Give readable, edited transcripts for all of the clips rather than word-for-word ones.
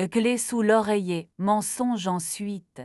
Clé sous l'oreiller, mensonge ensuite.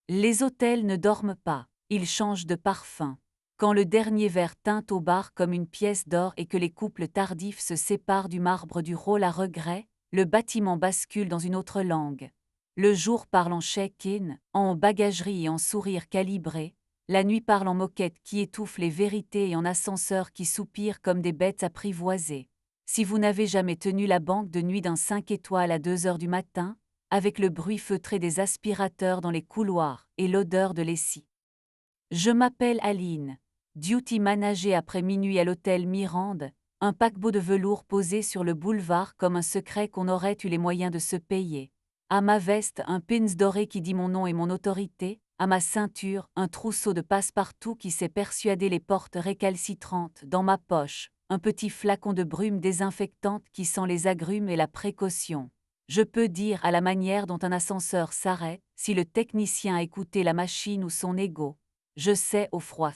Les hôtels ne dorment pas, ils changent de parfum. Quand le dernier verre teinte au bar comme une pièce d'or et que les couples tardifs se séparent du marbre du rôle à regret, le bâtiment bascule dans une autre langue. Le jour parle en check-in, en bagagerie et en sourire calibré. La nuit parle en moquette qui étouffe les vérités et en ascenseur qui soupire comme des bêtes apprivoisées. Si vous n'avez jamais tenu la banque de nuit d'un 5 étoiles à 2 heures du matin, avec le bruit feutré des aspirateurs dans les couloirs et l'odeur de lessive. Je m'appelle Aline, duty manager après minuit à l'hôtel Mirande, un paquebot de velours posé sur le boulevard comme un secret qu'on aurait eu les moyens de se payer. À ma veste, un pins doré qui dit mon nom et mon autorité, à ma ceinture, un trousseau de passe-partout qui sait persuader les portes récalcitrantes, dans ma poche, un petit flacon de brume désinfectante qui sent les agrumes et la précaution. Je peux dire à la manière dont un ascenseur s'arrête, si le technicien a écouté la machine ou son ego. Je sais au froid.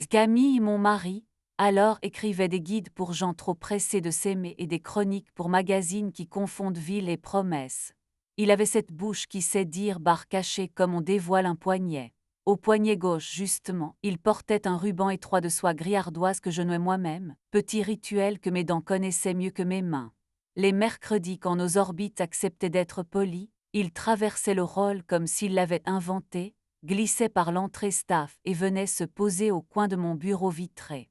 Camille, mon mari, alors écrivait des guides pour gens trop pressés de s'aimer et des chroniques pour magazines qui confondent ville et promesse. Il avait cette bouche qui sait dire barre cachée comme on dévoile un poignet. Au poignet gauche, justement, il portait un ruban étroit de soie gris ardoise que je nouais moi-même, petit rituel que mes dents connaissaient mieux que mes mains. Les mercredis, quand nos orbites acceptaient d'être polis, il traversait le rôle comme s'il l'avait inventé, glissait par l'entrée staff et venait se poser au coin de mon bureau vitré.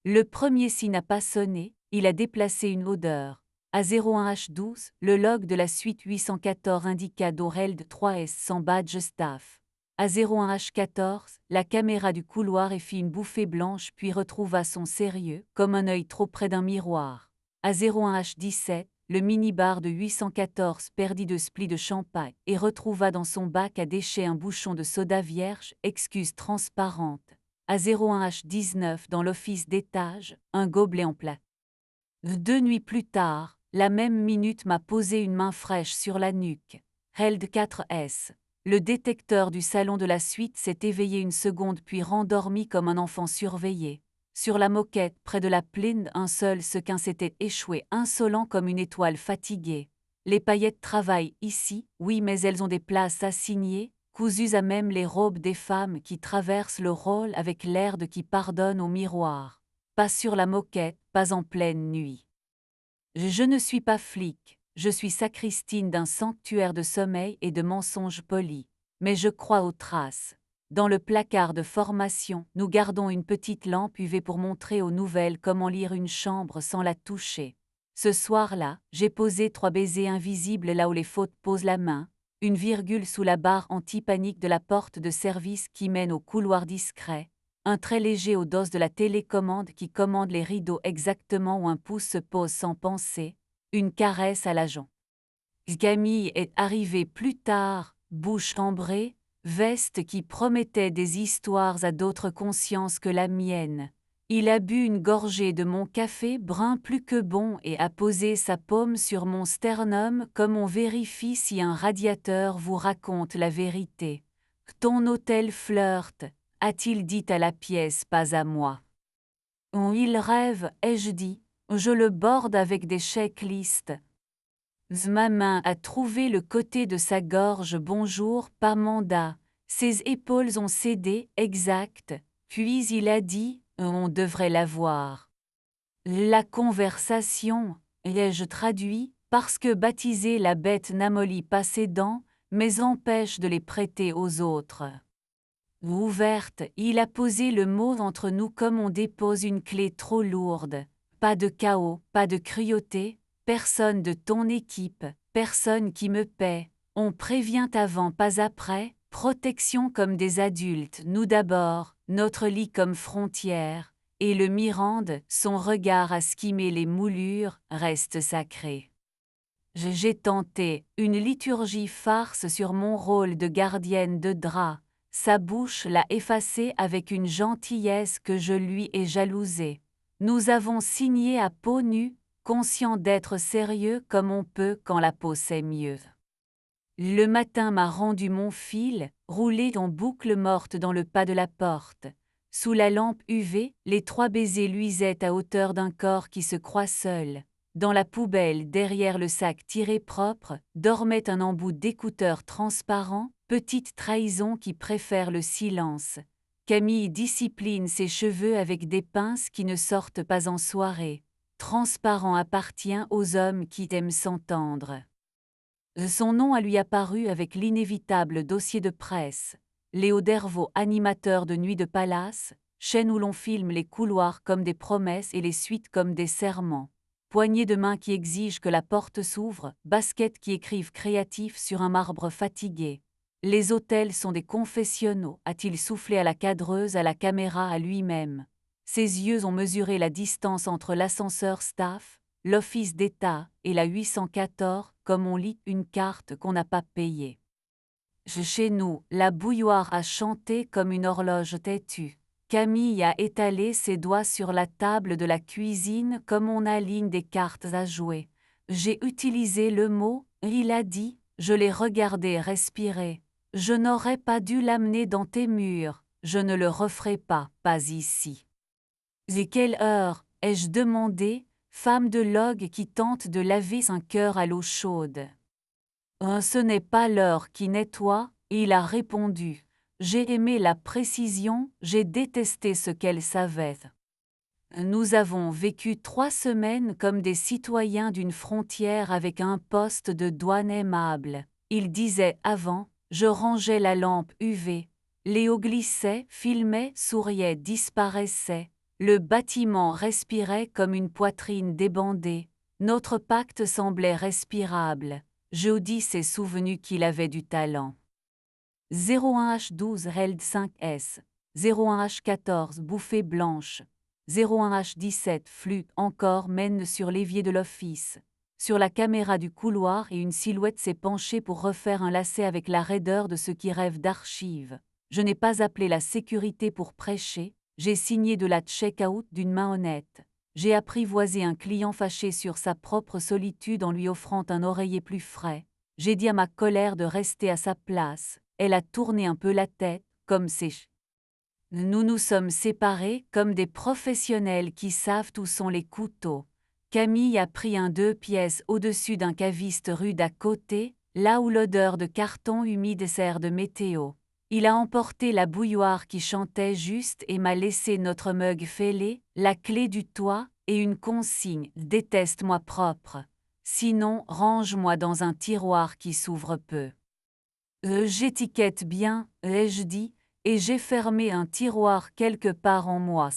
Le premier signe n'a pas sonné, il a déplacé une odeur. À 01H12, le log de la suite 814 indiqua d'Oreld 3S sans badge staff. À 01H14, la caméra du couloir et fit une bouffée blanche puis retrouva son sérieux, comme un œil trop près d'un miroir. À 01H17, le minibar de 814 perdit 2 splis de champagne et retrouva dans son bac à déchets un bouchon de soda vierge, excuse transparente. À 01H19 dans l'office d'étage, un gobelet en plat. 2 nuits plus tard, la même minute m'a posé une main fraîche sur la nuque. Held 4S. Le détecteur du salon de la suite s'est éveillé une seconde puis rendormi comme un enfant surveillé. Sur la moquette, près de la plinde, un seul sequin s'était échoué, insolent comme une étoile fatiguée. Les paillettes travaillent ici, oui, mais elles ont des places assignées, cousues à même les robes des femmes qui traversent le rôle avec l'air de qui pardonne au miroir. Pas sur la moquette, pas en pleine nuit. Je ne suis pas flic, je suis sacristine d'un sanctuaire de sommeil et de mensonges polis. Mais je crois aux traces. Dans le placard de formation, nous gardons une petite lampe UV pour montrer aux nouvelles comment lire une chambre sans la toucher. Ce soir-là, j'ai posé 3 baisers invisibles là où les fautes posent la main, une virgule sous la barre anti-panique de la porte de service qui mène au couloir discret, un trait léger au dos de la télécommande qui commande les rideaux exactement où un pouce se pose sans penser, une caresse à l'agent. Camille est arrivée plus tard, bouche ambrée, veste qui promettait des histoires à d'autres consciences que la mienne. Il a bu une gorgée de mon café brun plus que bon et a posé sa paume sur mon sternum comme on vérifie si un radiateur vous raconte la vérité. Ton hôtel flirte, a-t-il dit à la pièce, pas à moi. Il rêve, ai-je dit, je le borde avec des checklists. Ma main a trouvé le côté de sa gorge. Bonjour, pas mandat. Ses épaules ont cédé, exact. Puis il a dit, on devrait la voir. La conversation, ai-je traduit, parce que baptiser la bête n'amollit pas ses dents, mais empêche de les prêter aux autres. Ouverte, il a posé le mot entre nous comme on dépose une clé trop lourde. Pas de chaos, pas de cruauté, personne de ton équipe, personne qui me paie. On prévient avant, pas après, protection comme des adultes, nous d'abord, notre lit comme frontière, et le Mirande, son regard à skimer les moulures, reste sacré. J'ai tenté une liturgie farce sur mon rôle de gardienne de drap. Sa bouche l'a effacé avec une gentillesse que je lui ai jalousée. Nous avons signé à peau nue, conscients d'être sérieux comme on peut quand la peau sait mieux. Le matin m'a rendu mon fil, roulé en boucle morte dans le pas de la porte. Sous la lampe UV, les 3 baisers luisaient à hauteur d'un corps qui se croit seul. Dans la poubelle derrière le sac tiré propre, dormait un embout d'écouteur transparent, petite trahison qui préfère le silence. Camille discipline ses cheveux avec des pinces qui ne sortent pas en soirée. Transparent appartient aux hommes qui aiment s'entendre. Son nom a lui apparu avec l'inévitable dossier de presse. Léo Dervaux, animateur de Nuit de Palace, chaîne où l'on filme les couloirs comme des promesses et les suites comme des serments. Poignée de main qui exige que la porte s'ouvre, baskets qui écrivent créatif sur un marbre fatigué. Les hôtels sont des confessionnaux, a-t-il soufflé à la cadreuse, à la caméra, à lui-même. Ses yeux ont mesuré la distance entre l'ascenseur staff, l'office d'État et la 814, comme on lit une carte qu'on n'a pas payée. Chez nous, la bouilloire a chanté comme une horloge têtue. Camille a étalé ses doigts sur la table de la cuisine comme on aligne des cartes à jouer. J'ai utilisé le mot, il a dit, je l'ai regardé respirer. Je n'aurais pas dû l'amener dans tes murs, je ne le referai pas, pas ici. Et quelle heure, ai-je demandé, femme de Log qui tente de laver un cœur à l'eau chaude. Ce n'est pas l'heure qui nettoie, il a répondu. J'ai aimé la précision, j'ai détesté ce qu'elle savait. Nous avons vécu 3 semaines comme des citoyens d'une frontière avec un poste de douane aimable. Il disait avant, je rangeais la lampe UV. Léo glissait, filmait, souriait, disparaissait. Le bâtiment respirait comme une poitrine débandée. Notre pacte semblait respirable. Jody s'est souvenu qu'il avait du talent. 01H12 RELD 5S, 01H14 Bouffée blanche, 01H17 Flûte encore mène sur l'évier de l'office. Sur la caméra du couloir et une silhouette s'est penchée pour refaire un lacet avec la raideur de ceux qui rêvent d'archives. Je n'ai pas appelé la sécurité pour prêcher, j'ai signé de la check-out d'une main honnête. J'ai apprivoisé un client fâché sur sa propre solitude en lui offrant un oreiller plus frais. J'ai dit à ma colère de rester à sa place. Elle a tourné un peu la tête, comme c'est. Nous nous sommes séparés comme des professionnels qui savent où sont les couteaux. Camille a pris un 2 pièces au-dessus d'un caviste rue d'à côté, là où l'odeur de carton humide sert de météo. Il a emporté la bouilloire qui chantait juste et m'a laissé notre mug fêlé, la clé du toit et une consigne « Déteste-moi propre. Sinon, range-moi dans un tiroir qui s'ouvre peu. » J'étiquette bien, ai-je dit, et j'ai fermé un tiroir quelque part en moi.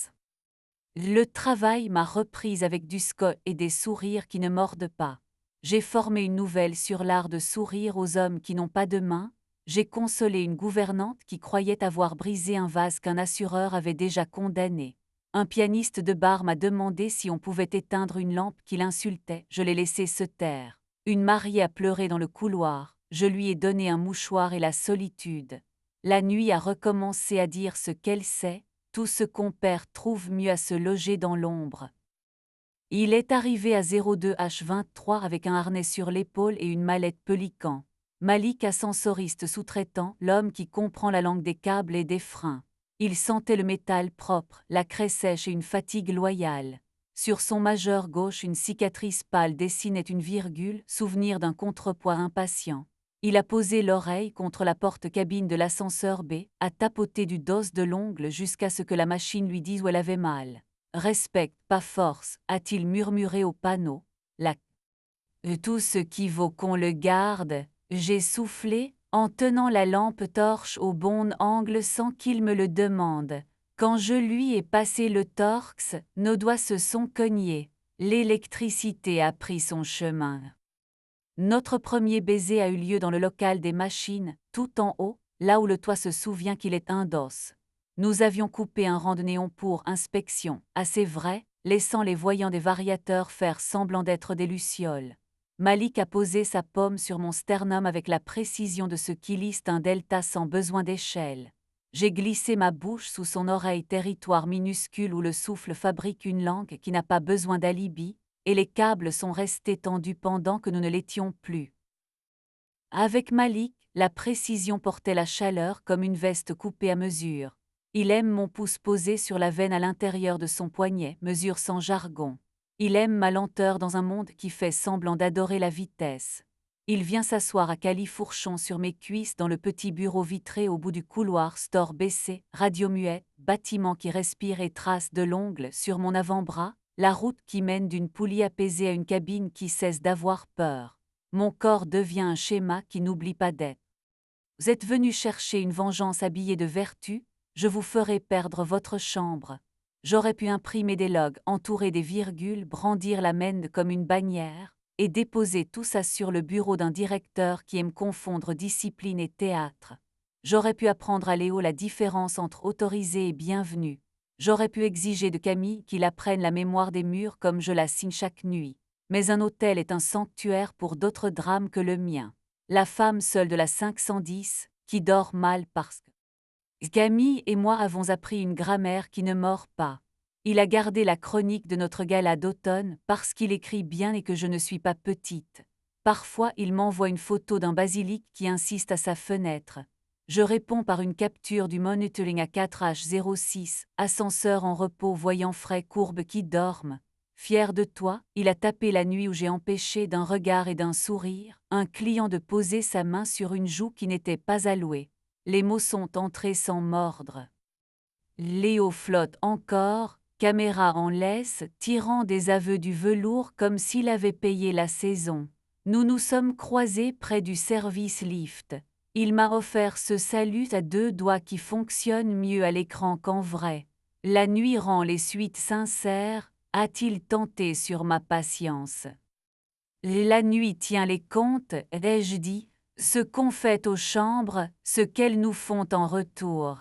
Le travail m'a reprise avec du scotch et des sourires qui ne mordent pas. J'ai formé une nouvelle sur l'art de sourire aux hommes qui n'ont pas de main. J'ai consolé une gouvernante qui croyait avoir brisé un vase qu'un assureur avait déjà condamné. Un pianiste de bar m'a demandé si on pouvait éteindre une lampe qui l'insultait, je l'ai laissé se taire. Une mariée a pleuré dans le couloir, je lui ai donné un mouchoir et la solitude. La nuit a recommencé à dire ce qu'elle sait, tout ce qu'on perd trouve mieux à se loger dans l'ombre. Il est arrivé à 02H23 avec un harnais sur l'épaule et une mallette Pelican. Malik ascensoriste sous-traitant, l'homme qui comprend la langue des câbles et des freins. Il sentait le métal propre, la craie sèche et une fatigue loyale. Sur son majeur gauche, une cicatrice pâle dessinait une virgule, souvenir d'un contrepoids impatient. Il a posé l'oreille contre la porte-cabine de l'ascenseur B, a tapoté du dos de l'ongle jusqu'à ce que la machine lui dise où elle avait mal. Respecte, pas force, a-t-il murmuré au panneau. Tout ce qui vaut qu'on le garde, j'ai soufflé, en tenant la lampe torche au bon angle sans qu'il me le demande. Quand je lui ai passé le torx, nos doigts se sont cognés. L'électricité a pris son chemin. Notre premier baiser a eu lieu dans le local des machines, tout en haut, là où le toit se souvient qu'il est un dos. Nous avions coupé un rang de néon pour inspection, assez vrai, laissant les voyants des variateurs faire semblant d'être des lucioles. Malik a posé sa paume sur mon sternum avec la précision de ce qui liste un delta sans besoin d'échelle. J'ai glissé ma bouche sous son oreille, territoire minuscule où le souffle fabrique une langue qui n'a pas besoin d'alibi, et les câbles sont restés tendus pendant que nous ne l'étions plus. Avec Malik, la précision portait la chaleur comme une veste coupée à mesure. Il aime mon pouce posé sur la veine à l'intérieur de son poignet, mesure sans jargon. Il aime ma lenteur dans un monde qui fait semblant d'adorer la vitesse. Il vient s'asseoir à califourchon sur mes cuisses dans le petit bureau vitré au bout du couloir, store baissé, radio muette, bâtiment qui respire et trace de l'ongle sur mon avant-bras, la route qui mène d'une poulie apaisée à une cabine qui cesse d'avoir peur. Mon corps devient un schéma qui n'oublie pas d'être. Vous êtes venu chercher une vengeance habillée de vertu, je vous ferai perdre votre chambre. J'aurais pu imprimer des logs, entourer des virgules, brandir la mène comme une bannière, et déposer tout ça sur le bureau d'un directeur qui aime confondre discipline et théâtre. J'aurais pu apprendre à Léo la différence entre autorisé et bienvenu. J'aurais pu exiger de Camille qu'il apprenne la mémoire des murs comme je la signe chaque nuit. Mais un hôtel est un sanctuaire pour d'autres drames que le mien. La femme seule de la 510, qui dort mal parce que Camille et moi avons appris une grammaire qui ne mord pas. Il a gardé la chronique de notre gala d'automne parce qu'il écrit bien et que je ne suis pas petite. Parfois, il m'envoie une photo d'un basilic qui insiste à sa fenêtre. Je réponds par une capture du monitoring à 4H06, ascenseur en repos voyant frais courbes qui dorment. Fier de toi, il a tapé la nuit où j'ai empêché d'un regard et d'un sourire un client de poser sa main sur une joue qui n'était pas allouée. Les mots sont entrés sans mordre. Léo flotte encore, caméra en laisse, tirant des aveux du velours comme s'il avait payé la saison. Nous nous sommes croisés près du service lift. Il m'a offert ce salut à 2 doigts qui fonctionne mieux à l'écran qu'en vrai. La nuit rend les suites sincères, a-t-il tenté sur ma patience. La nuit tient les comptes, ai-je dit, ce qu'on fait aux chambres, ce qu'elles nous font en retour.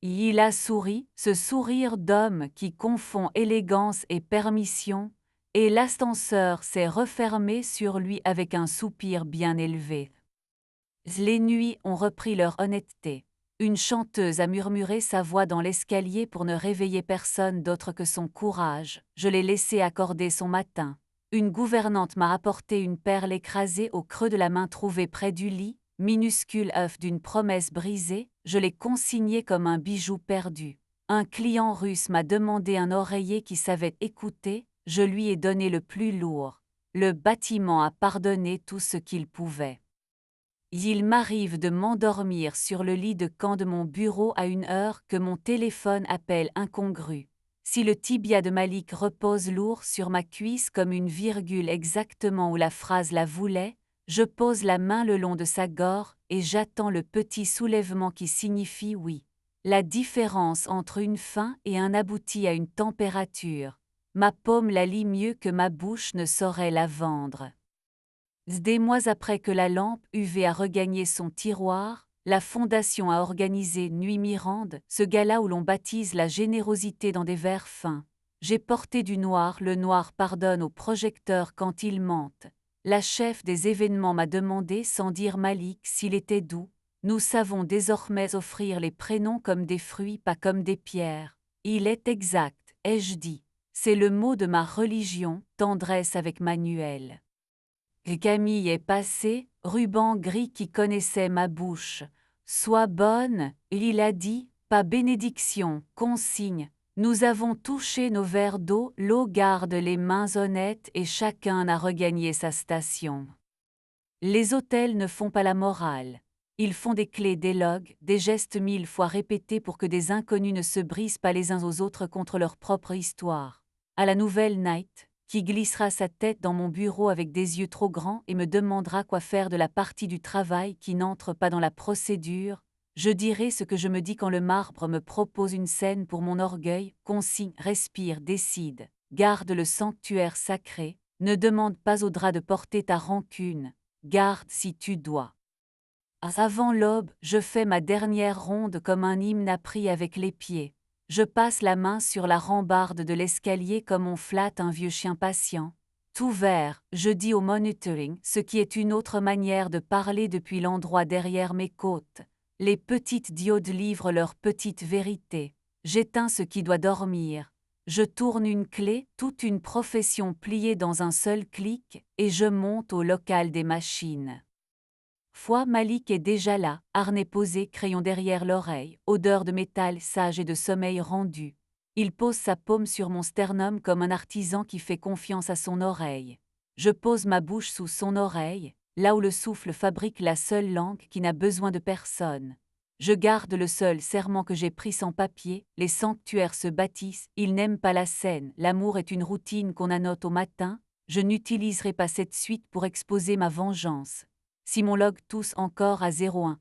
Il a souri, ce sourire d'homme qui confond élégance et permission, et l'ascenseur s'est refermé sur lui avec un soupir bien élevé. Les nuits ont repris leur honnêteté. Une chanteuse a murmuré sa voix dans l'escalier pour ne réveiller personne d'autre que son courage, je l'ai laissé accorder son matin. Une gouvernante m'a apporté une perle écrasée au creux de la main trouvée près du lit, minuscule œuf d'une promesse brisée, je l'ai consigné comme un bijou perdu. Un client russe m'a demandé un oreiller qui savait écouter, je lui ai donné le plus lourd. Le bâtiment a pardonné tout ce qu'il pouvait. Il m'arrive de m'endormir sur le lit de camp de mon bureau à une heure que mon téléphone appelle incongrue. Si le tibia de Malik repose lourd sur ma cuisse comme une virgule exactement où la phrase la voulait, je pose la main le long de sa gorge et j'attends le petit soulèvement qui signifie oui. La différence entre une fin et un aboutit à une température. Ma paume la lit mieux que ma bouche ne saurait la vendre. Des mois après que la lampe UV a regagné son tiroir, la Fondation a organisé Nuit Mirande, ce gala où l'on baptise la générosité dans des verres fins. J'ai porté du noir, le noir pardonne aux projecteurs quand ils mentent. La chef des événements m'a demandé sans dire Malik s'il était doux. Nous savons désormais offrir les prénoms comme des fruits, pas comme des pierres. Il est exact, ai-je dit. C'est le mot de ma religion, tendresse avec Manuel. Camille est passée, ruban gris qui connaissait ma bouche. Sois bonne, il a dit, pas bénédiction, consigne. Nous avons touché nos verres d'eau, l'eau garde les mains honnêtes et chacun a regagné sa station. Les hôtels ne font pas la morale. Ils font des clés, des logs, des gestes 1000 fois répétés pour que des inconnus ne se brisent pas les uns aux autres contre leur propre histoire. À la nouvelle Night, qui glissera sa tête dans mon bureau avec des yeux trop grands et me demandera quoi faire de la partie du travail qui n'entre pas dans la procédure, je dirai ce que je me dis quand le marbre me propose une scène pour mon orgueil, consigne, respire, décide, garde le sanctuaire sacré, ne demande pas au drap de porter ta rancune, garde si tu dois. Avant l'aube, je fais ma dernière ronde comme un hymne appris avec les pieds. Je passe la main sur la rambarde de l'escalier comme on flatte un vieux chien patient. Tout vert, je dis au monitoring, ce qui est une autre manière de parler depuis l'endroit derrière mes côtes. Les petites diodes livrent leur petite vérité. J'éteins ce qui doit dormir. Je tourne une clé, toute une profession pliée dans un seul clic, et je monte au local des machines. Malik est déjà là, harnais posé, crayon derrière l'oreille, odeur de métal sage et de sommeil rendu. Il pose sa paume sur mon sternum comme un artisan qui fait confiance à son oreille. Je pose ma bouche sous son oreille, là où le souffle fabrique la seule langue qui n'a besoin de personne. Je garde le seul serment que j'ai pris sans papier, les sanctuaires se bâtissent, ils n'aiment pas la scène, l'amour est une routine qu'on annote au matin, je n'utiliserai pas cette suite pour exposer ma vengeance. Si mon log tousse encore à 01,